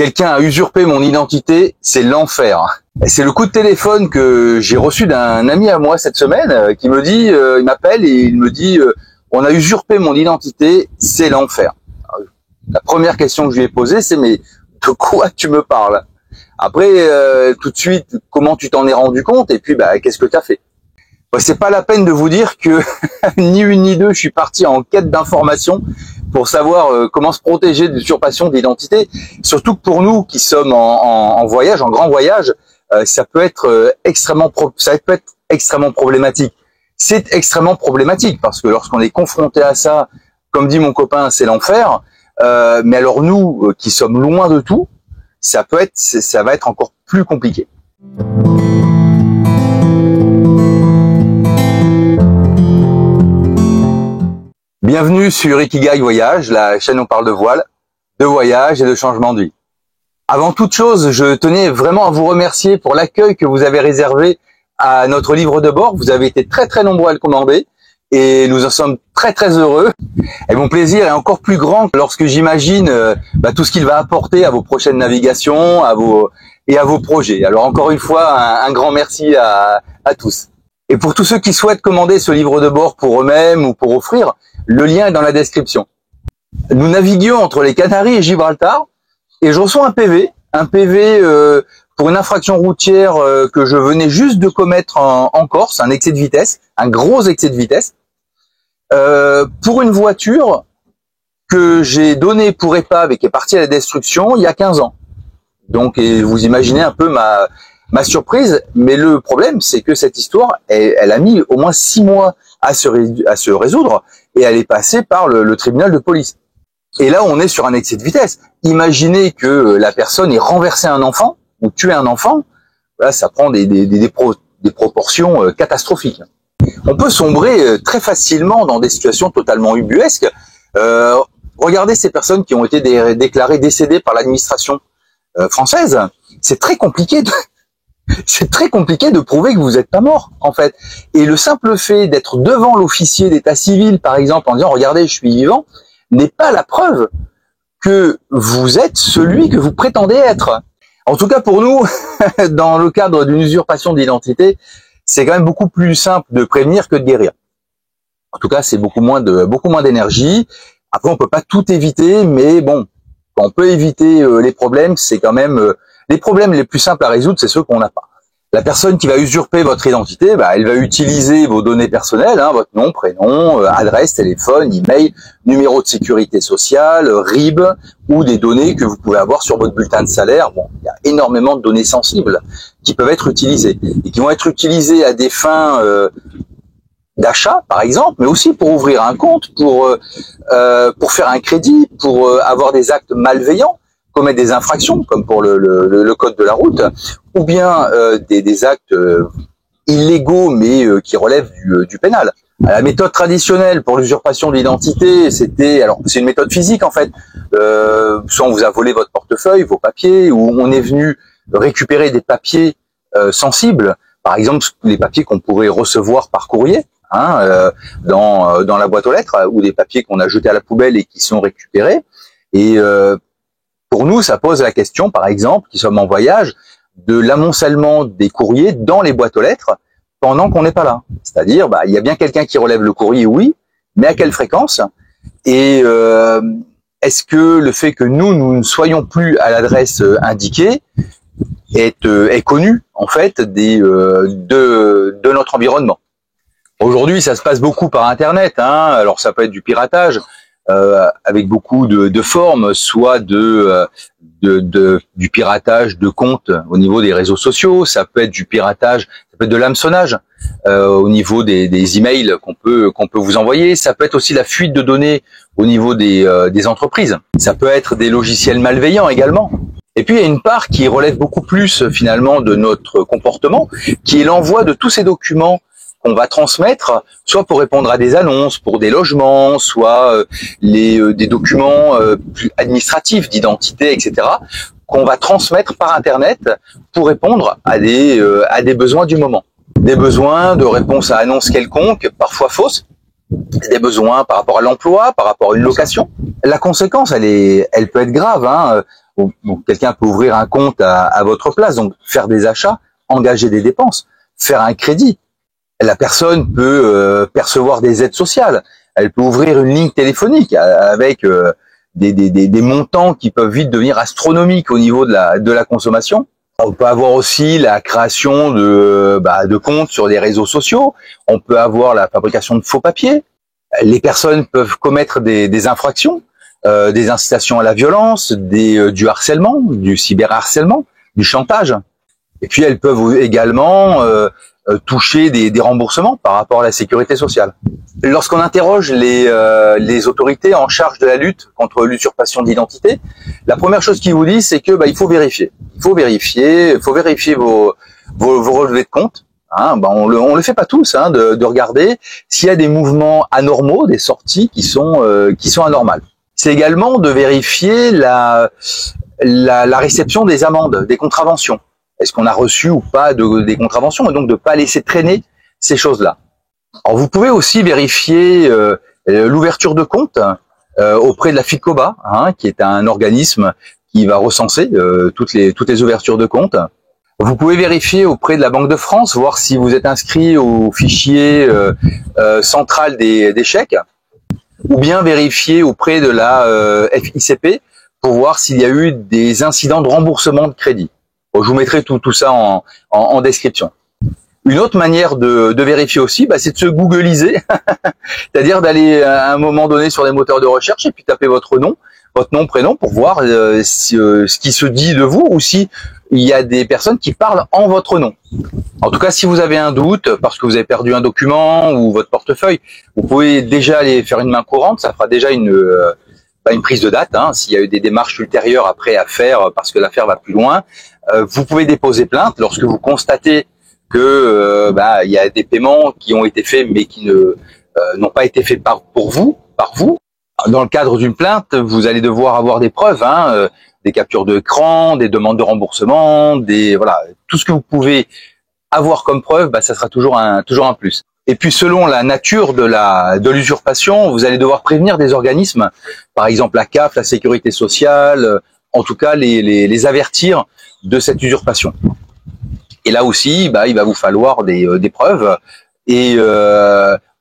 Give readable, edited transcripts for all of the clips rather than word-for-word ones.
Quelqu'un a usurpé mon identité, c'est l'enfer. C'est le coup de téléphone que j'ai reçu d'un ami à moi cette semaine qui me dit, il m'appelle et il me dit on a usurpé mon identité, c'est l'enfer. La première question que je lui ai posée, c'est mais de quoi tu me parles? Après, tout de suite, comment tu t'en es rendu compte? Et puis, qu'est-ce que tu as fait? C'est pas la peine de vous dire que ni une ni deux, je suis parti en quête d'informations pour savoir comment se protéger de l'usurpation d'identité. Surtout que pour nous qui sommes en voyage, en grand voyage, ça peut être extrêmement problématique. C'est extrêmement problématique parce que lorsqu'on est confronté à ça, comme dit mon copain, c'est l'enfer. Mais alors nous, qui sommes loin de tout, ça va être encore plus compliqué. Bienvenue sur Ikigai Voyage, la chaîne où on parle de voile, de voyage et de changement de vie. Avant toute chose, je tenais vraiment à vous remercier pour l'accueil que vous avez réservé à notre livre de bord. Vous avez été très très nombreux à le commander et nous en sommes très très heureux. Et mon plaisir est encore plus grand lorsque j'imagine tout ce qu'il va apporter à vos prochaines navigations, à vos projets. Alors encore une fois, un grand merci à tous. Et pour tous ceux qui souhaitent commander ce livre de bord pour eux-mêmes ou pour offrir, le lien est dans la description. Nous naviguions entre les Canaries et Gibraltar et je reçois un PV pour une infraction routière que je venais juste de commettre en Corse, un excès de vitesse, un gros excès de vitesse, pour une voiture que j'ai donnée pour épave et qui est partie à la destruction il y a 15 ans. Donc, et vous imaginez un peu ma surprise, mais le problème, c'est que cette histoire, elle a mis au moins 6 mois à se résoudre, et elle est passée par le tribunal de police. Et là, on est sur un excès de vitesse. Imaginez que la personne ait renversé un enfant, ou tué un enfant, là, ça prend des proportions catastrophiques. On peut sombrer très facilement dans des situations totalement ubuesques. Regardez ces personnes qui ont été déclarées décédées par l'administration française. C'est très compliqué de prouver que vous n'êtes pas mort, en fait. Et le simple fait d'être devant l'officier d'état civil, par exemple, en disant « Regardez, je suis vivant », n'est pas la preuve que vous êtes celui que vous prétendez être. En tout cas, pour nous, dans le cadre d'une usurpation d'identité, c'est quand même beaucoup plus simple de prévenir que de guérir. En tout cas, c'est beaucoup moins d'énergie. Après, on peut pas tout éviter, mais bon, quand on peut éviter les problèmes, c'est quand même les problèmes les plus simples à résoudre, c'est ceux qu'on n'a pas. La personne qui va usurper votre identité, elle va utiliser vos données personnelles, votre nom, prénom, adresse, téléphone, email, numéro de sécurité sociale, RIB, ou des données que vous pouvez avoir sur votre bulletin de salaire. Bon, il y a énormément de données sensibles qui peuvent être utilisées et qui vont être utilisées à des fins d'achat, par exemple, mais aussi pour ouvrir un compte, pour faire un crédit, pour avoir des actes malveillants, commettre des infractions, comme pour le code de la route, ou bien des actes illégaux, mais qui relèvent du pénal. La méthode traditionnelle pour l'usurpation de l'identité, c'est une méthode physique en fait. Soit on vous a volé votre portefeuille, vos papiers, ou on est venu récupérer des papiers sensibles, par exemple les papiers qu'on pourrait recevoir par courrier, dans la boîte aux lettres, ou des papiers qu'on a jetés à la poubelle et qui sont récupérés. Et pour nous, ça pose la question, par exemple, qui sommes en voyage, de l'amoncellement des courriers dans les boîtes aux lettres pendant qu'on n'est pas là. C'est-à-dire, il y a bien quelqu'un qui relève le courrier, oui, mais à quelle fréquence? Et est-ce que le fait que nous ne soyons plus à l'adresse indiquée est connu, en fait, de notre environnement? Aujourd'hui, ça se passe beaucoup par Internet. Alors, ça peut être du piratage, avec beaucoup de formes, soit du piratage de comptes au niveau des réseaux sociaux, ça peut être du piratage, ça peut être de l'hameçonnage au niveau des emails qu'on peut vous envoyer, ça peut être aussi la fuite de données au niveau des entreprises, ça peut être des logiciels malveillants également. Et puis il y a une part qui relève beaucoup plus finalement de notre comportement, qui est l'envoi de tous ces documents qu'on va transmettre, soit pour répondre à des annonces, pour des logements, soit des documents plus administratifs, d'identité, etc., qu'on va transmettre par Internet pour répondre à des besoins du moment. Des besoins de réponse à annonces quelconques, parfois fausses, des besoins par rapport à l'emploi, par rapport à une location. La conséquence, elle peut être grave. Donc quelqu'un peut ouvrir un compte à votre place, donc faire des achats, engager des dépenses, faire un crédit. La personne peut percevoir des aides sociales. Elle peut ouvrir une ligne téléphonique avec des montants qui peuvent vite devenir astronomiques au niveau de la consommation. On peut avoir aussi la création de comptes sur des réseaux sociaux. On peut avoir la fabrication de faux papiers. Les personnes peuvent commettre des infractions, des incitations à la violence, du harcèlement, du cyberharcèlement, du chantage. Et puis elles peuvent également toucher des remboursements par rapport à la sécurité sociale. Lorsqu'on interroge les autorités en charge de la lutte contre l'usurpation d'identité, la première chose qu'ils vous disent, c'est que il faut vérifier. Il faut vérifier vos relevés de compte. Hein, on le fait pas tous, hein, de regarder s'il y a des mouvements anormaux, des sorties qui sont anormales. C'est également de vérifier la réception des amendes, des contraventions. Est-ce qu'on a reçu ou pas des contraventions, et donc de pas laisser traîner ces choses-là. Alors vous pouvez aussi vérifier l'ouverture de compte auprès de la FICOBA, hein, qui est un organisme qui va recenser toutes les ouvertures de compte. Vous pouvez vérifier auprès de la Banque de France, voir si vous êtes inscrit au fichier central des chèques, ou bien vérifier auprès de la FICP pour voir s'il y a eu des incidents de remboursement de crédit. Bon, je vous mettrai tout ça en description. Une autre manière de vérifier aussi, c'est de se googliser, c'est-à-dire d'aller à un moment donné sur les moteurs de recherche et puis taper votre nom, prénom, pour voir ce qui se dit de vous, ou si il y a des personnes qui parlent en votre nom. En tout cas, si vous avez un doute parce que vous avez perdu un document ou votre portefeuille, vous pouvez déjà aller faire une main courante. Ça fera déjà une prise de date. Hein, s'il y a eu des démarches ultérieures après à faire parce que l'affaire va plus loin, vous pouvez déposer plainte lorsque vous constatez que il y a des paiements qui ont été faits mais qui n'ont pas été faits par vous. Dans le cadre d'une plainte, vous allez devoir avoir des preuves, des captures d'écran, des demandes de remboursement, tout ce que vous pouvez avoir comme preuve, ça sera toujours un plus. Et puis selon la nature de l'usurpation, vous allez devoir prévenir des organismes, par exemple la CAF, la Sécurité sociale, en tout cas les avertir de cette usurpation. Et là aussi, il va vous falloir des preuves et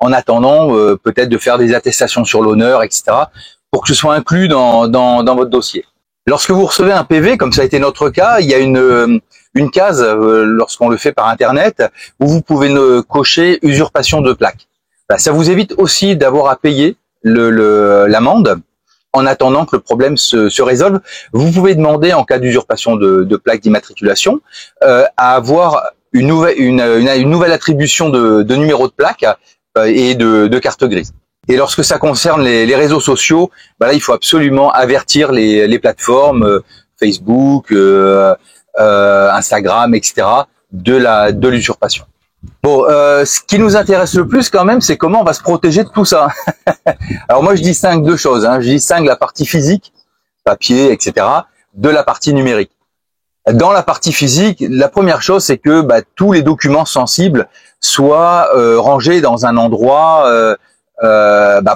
en attendant peut-être de faire des attestations sur l'honneur, etc., pour que ce soit inclus dans votre dossier. Lorsque vous recevez un PV, comme ça a été notre cas, il y a une case lorsqu'on le fait par Internet où vous pouvez cocher usurpation de plaque. Ça vous évite aussi d'avoir à payer l'amende en attendant que le problème se résolve. Vous pouvez demander, en cas d'usurpation de plaque d'immatriculation, à avoir une nouvelle attribution de numéro de plaque et de carte grise. Et lorsque ça concerne les réseaux sociaux, là il faut absolument avertir les plateformes Facebook, Instagram, etc. de l'usurpation. Bon, ce qui nous intéresse le plus quand même, c'est comment on va se protéger de tout ça. Alors moi je distingue deux choses. Je distingue la partie physique, papier, etc., de la partie numérique. Dans la partie physique, la première chose, c'est que tous les documents sensibles soient rangés dans un endroit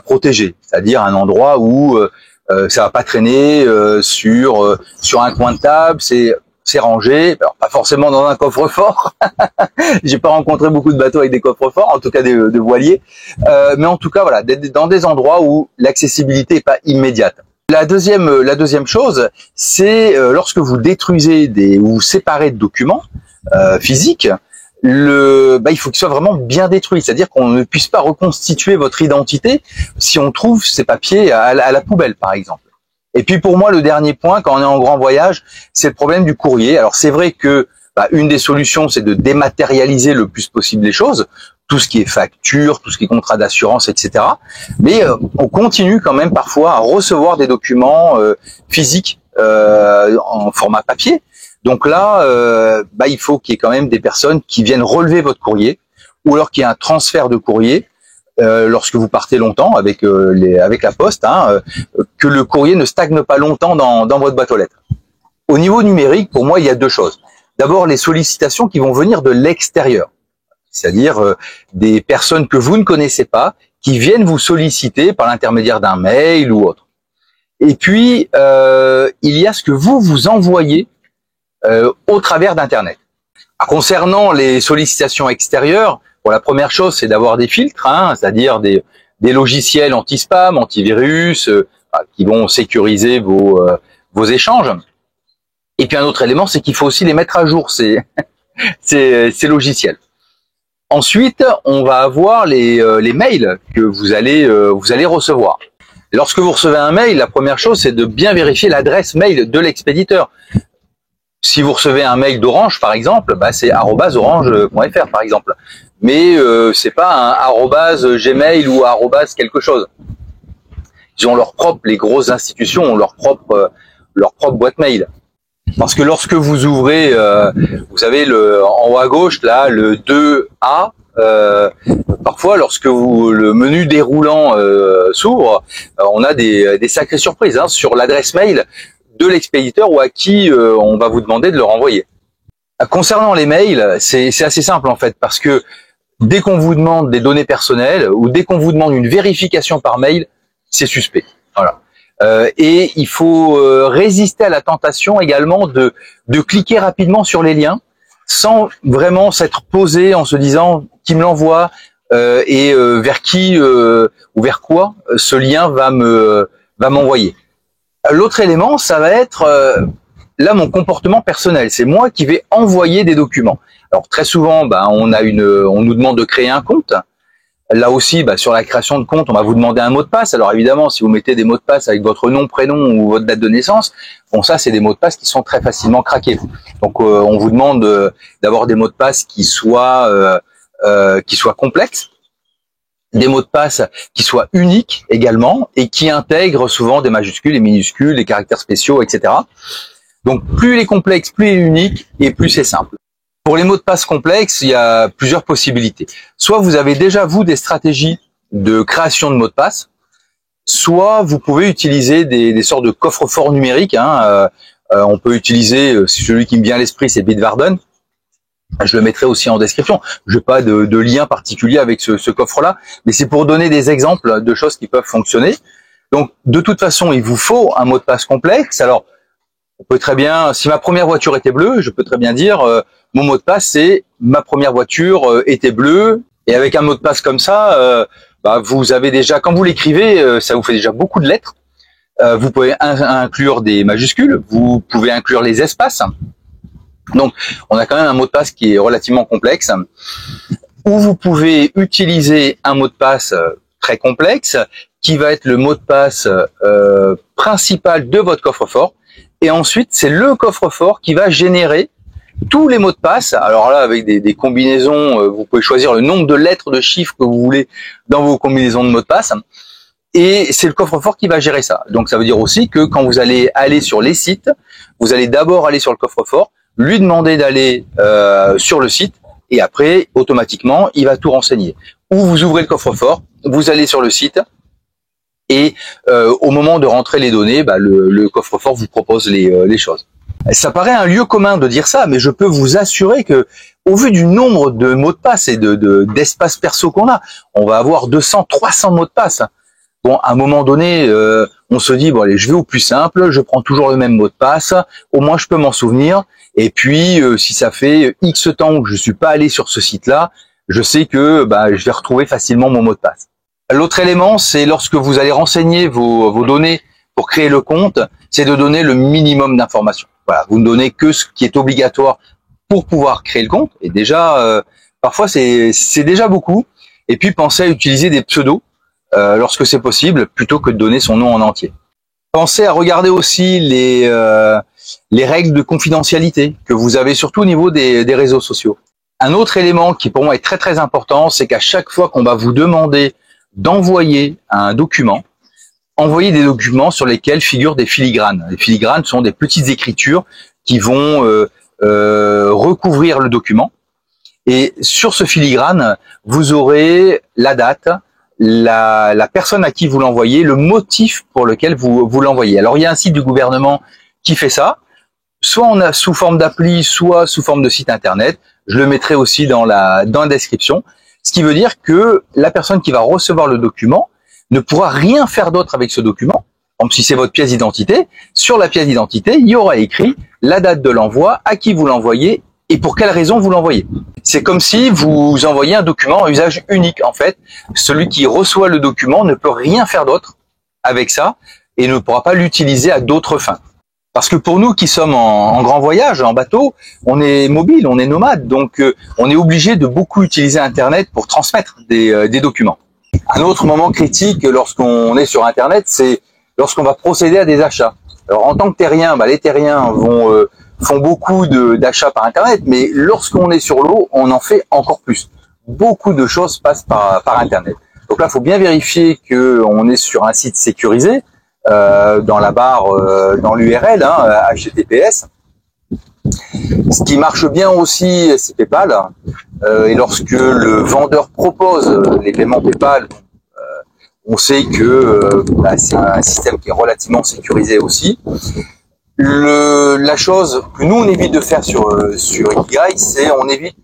protégé, c'est-à-dire un endroit où ça va pas traîner sur un coin de table, c'est rangé, alors pas forcément dans un coffre-fort. J'ai pas rencontré beaucoup de bateaux avec des coffres-forts, en tout cas de voiliers, mais en tout cas voilà, dans des endroits où l'accessibilité est pas immédiate. La deuxième chose, c'est lorsque vous détruisez ou vous séparez de documents physiques, il faut qu'il soit vraiment bien détruit, c'est-à-dire qu'on ne puisse pas reconstituer votre identité si on trouve ces papiers à la poubelle, par exemple. Et puis pour moi, le dernier point, quand on est en grand voyage, c'est le problème du courrier. Alors c'est vrai que une des solutions, c'est de dématérialiser le plus possible les choses, tout ce qui est facture, tout ce qui est contrat d'assurance, etc. Mais on continue quand même parfois à recevoir des documents physiques en format papier. Donc là, il faut qu'il y ait quand même des personnes qui viennent relever votre courrier, ou alors qu'il y ait un transfert de courrier lorsque vous partez longtemps avec la poste, que le courrier ne stagne pas longtemps dans votre boîte aux lettres. Au niveau numérique, pour moi, il y a deux choses. D'abord, les sollicitations qui vont venir de l'extérieur, c'est-à-dire des personnes que vous ne connaissez pas, qui viennent vous solliciter par l'intermédiaire d'un mail ou autre. Et puis, il y a ce que vous envoyez au travers d'Internet. Concernant les sollicitations extérieures, bon, la première chose, c'est d'avoir des filtres, hein, c'est-à-dire des logiciels anti-spam, antivirus, qui vont sécuriser vos échanges. Et puis un autre élément, c'est qu'il faut aussi les mettre à jour, ces logiciels. Ensuite, on va avoir les mails que vous allez recevoir. Lorsque vous recevez un mail, la première chose, c'est de bien vérifier l'adresse mail de l'expéditeur. Si vous recevez un mail d'Orange, par exemple, c'est @orange.fr, par exemple. Mais c'est pas un @gmail ou quelque chose. Ils ont leur propre, les grosses institutions ont leur propre boîte mail. Parce que lorsque vous ouvrez, vous savez, en haut à gauche, là, le 2A, parfois, lorsque le menu déroulant s'ouvre, on a des sacrées surprises hein, sur l'adresse mail de l'expéditeur ou à qui on va vous demander de le renvoyer. Concernant les mails, c'est assez simple en fait, parce que dès qu'on vous demande des données personnelles ou dès qu'on vous demande une vérification par mail, c'est suspect. Voilà. Et il faut résister à la tentation également de cliquer rapidement sur les liens sans vraiment s'être posé en se disant qui me l'envoie et vers qui ou vers quoi ce lien va m'envoyer. L'autre élément, ça va être là mon comportement personnel. C'est moi qui vais envoyer des documents. Alors très souvent, on nous demande de créer un compte. Là aussi, sur la création de compte, on va vous demander un mot de passe. Alors évidemment, si vous mettez des mots de passe avec votre nom, prénom ou votre date de naissance, bon ça c'est des mots de passe qui sont très facilement craqués. Donc on vous demande d'avoir des mots de passe qui soient complexes, des mots de passe qui soient uniques également et qui intègrent souvent des majuscules, des minuscules, des caractères spéciaux, etc. Donc plus il est complexe, plus il est unique et plus c'est simple. Pour les mots de passe complexes, il y a plusieurs possibilités. Soit vous avez déjà, vous, des stratégies de création de mots de passe, soit vous pouvez utiliser des sortes de coffres-forts numériques. Hein. On peut utiliser, celui qui me vient à l'esprit, c'est Bitwarden. Je le mettrai aussi en description. Je n'ai pas de lien particulier avec ce coffre-là, mais c'est pour donner des exemples de choses qui peuvent fonctionner. Donc, de toute façon, il vous faut un mot de passe complexe. Alors, on peut très bien, si ma première voiture était bleue, je peux très bien dire mon mot de passe c'est ma première voiture était bleue, et avec un mot de passe comme ça, vous avez déjà, quand vous l'écrivez, ça vous fait déjà beaucoup de lettres. Vous pouvez inclure des majuscules, vous pouvez inclure les espaces. Donc, on a quand même un mot de passe qui est relativement complexe. Ou vous pouvez utiliser un mot de passe très complexe, qui va être le mot de passe principal de votre coffre-fort. Et ensuite, c'est le coffre-fort qui va générer tous les mots de passe. Alors là, avec des combinaisons, vous pouvez choisir le nombre de lettres, de chiffres que vous voulez dans vos combinaisons de mots de passe. Et c'est le coffre-fort qui va gérer ça. Donc ça veut dire aussi que quand vous allez aller sur les sites, vous allez d'abord aller sur le coffre-fort, lui demander d'aller sur le site, et après, automatiquement, il va tout renseigner. Ou vous ouvrez le coffre-fort, vous allez sur le site, et au moment de rentrer les données, le coffre-fort vous propose les choses. Ça paraît un lieu commun de dire ça, mais je peux vous assurer que, au vu du nombre de mots de passe et d'espaces perso qu'on a, on va avoir 200, 300 mots de passe. Bon, à un moment donné, on se dit, bon allez, je vais au plus simple, je prends toujours le même mot de passe, au moins je peux m'en souvenir, et puis si ça fait X temps que je suis pas allé sur ce site-là, je sais que je vais retrouver facilement mon mot de passe. L'autre élément, c'est lorsque vous allez renseigner vos données pour créer le compte, c'est de donner le minimum d'informations. Voilà, vous ne donnez que ce qui est obligatoire pour pouvoir créer le compte, et déjà, parfois c'est déjà beaucoup, et puis pensez à utiliser des pseudos, lorsque c'est possible, plutôt que de donner son nom en entier. Pensez à regarder aussi les règles de confidentialité que vous avez surtout au niveau des réseaux sociaux. Un autre élément qui pour moi est très très important, c'est qu'à chaque fois qu'on va vous demander d'envoyer un document, envoyez des documents sur lesquels figurent des filigranes. Les filigranes sont des petites écritures qui vont recouvrir le document. Et sur ce filigrane, vous aurez la date, la personne à qui vous l'envoyez, le motif pour lequel vous l'envoyez. Alors il y a un site du gouvernement qui fait ça, soit sous forme d'appli, soit sous forme de site internet. Je le mettrai aussi dans la description. Ce qui veut dire que la personne qui va recevoir le document ne pourra rien faire d'autre avec ce document, exemple, si c'est votre pièce d'identité, sur la pièce d'identité, il y aura écrit la date de l'envoi, à qui vous l'envoyez et pour quelle raison vous l'envoyez. C'est comme si vous envoyez un document à usage unique. En fait, celui qui reçoit le document ne peut rien faire d'autre avec ça et ne pourra pas l'utiliser à d'autres fins. Parce que pour nous qui sommes en grand voyage, en bateau, on est mobile, on est nomade, donc on est obligé de beaucoup utiliser Internet pour transmettre des documents. Un autre moment critique lorsqu'on est sur Internet, c'est lorsqu'on va procéder à des achats. Alors en tant que terrien, les terriens font beaucoup d'achats par Internet, mais lorsqu'on est sur l'eau, on en fait encore plus. Beaucoup de choses passent par Internet. Donc là, il faut bien vérifier qu'on est sur un site sécurisé, dans la barre, dans l'URL, HTTPS. Ce qui marche bien aussi, c'est PayPal. Et lorsque le vendeur propose les paiements PayPal, on sait que c'est un système qui est relativement sécurisé aussi. La chose que nous on évite de faire sur Ikigai, c'est on évite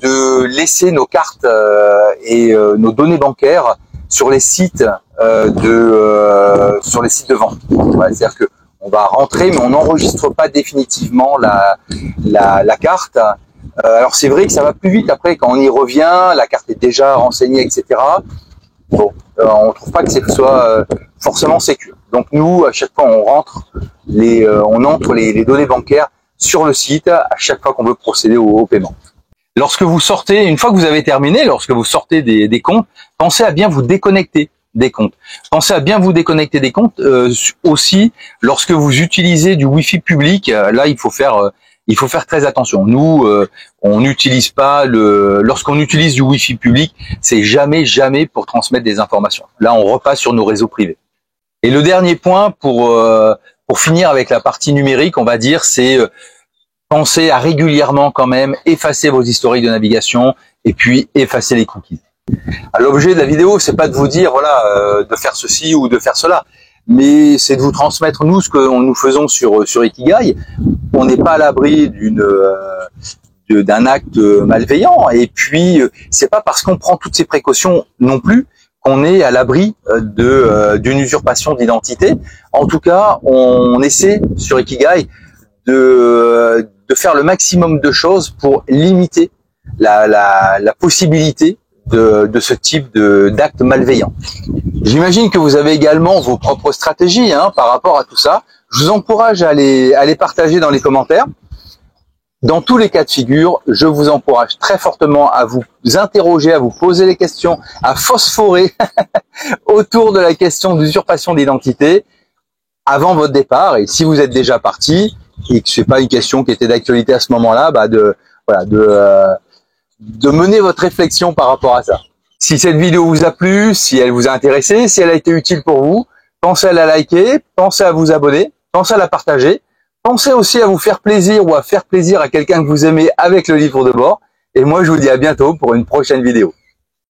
de laisser nos cartes et nos données bancaires sur les sites de vente. C'est-à-dire que on va rentrer, mais on n'enregistre pas définitivement la carte. Alors c'est vrai que ça va plus vite après quand on y revient, la carte est déjà renseignée, etc. Bon, on trouve pas que ce soit forcément sécure. Donc nous, à chaque fois, on entre les données bancaires sur le site à chaque fois qu'on veut procéder au paiement. Lorsque vous sortez, une fois que vous avez terminé, lorsque vous sortez des comptes, pensez à bien vous déconnecter des comptes. Pensez à bien vous déconnecter des comptes aussi lorsque vous utilisez du Wi-Fi public. Là, il faut faire très attention. Nous, on n'utilise pas lorsqu'on utilise du Wi-Fi public, c'est jamais pour transmettre des informations. Là, on repasse sur nos réseaux privés. Et le dernier point pour finir avec la partie numérique, on va dire, c'est pensez à régulièrement quand même effacer vos historiques de navigation et puis effacer les cookies. L'objet de la vidéo, c'est pas de vous dire voilà de faire ceci ou de faire cela, mais c'est de vous transmettre nous ce que nous faisons sur Ikigai. On n'est pas à l'abri d'un acte malveillant, et puis c'est pas parce qu'on prend toutes ces précautions non plus qu'on est à l'abri d'une usurpation d'identité. En tout cas, on essaie sur Ikigai de faire le maximum de choses pour limiter la possibilité de ce type d'actes malveillants. J'imagine que vous avez également vos propres stratégies par rapport à tout ça. Je vous encourage à les partager dans les commentaires. Dans tous les cas de figure, je vous encourage très fortement à vous interroger, à vous poser les questions, à phosphorer autour de la question d'usurpation d'identité avant votre départ. Et si vous êtes déjà parti et que c'est pas une question qui était d'actualité à ce moment-là, de mener votre réflexion par rapport à ça. Si cette vidéo vous a plu, si elle vous a intéressé, si elle a été utile pour vous, pensez à la liker, pensez à vous abonner, pensez à la partager, pensez aussi à vous faire plaisir ou à faire plaisir à quelqu'un que vous aimez avec le livre de bord. Et moi, je vous dis à bientôt pour une prochaine vidéo.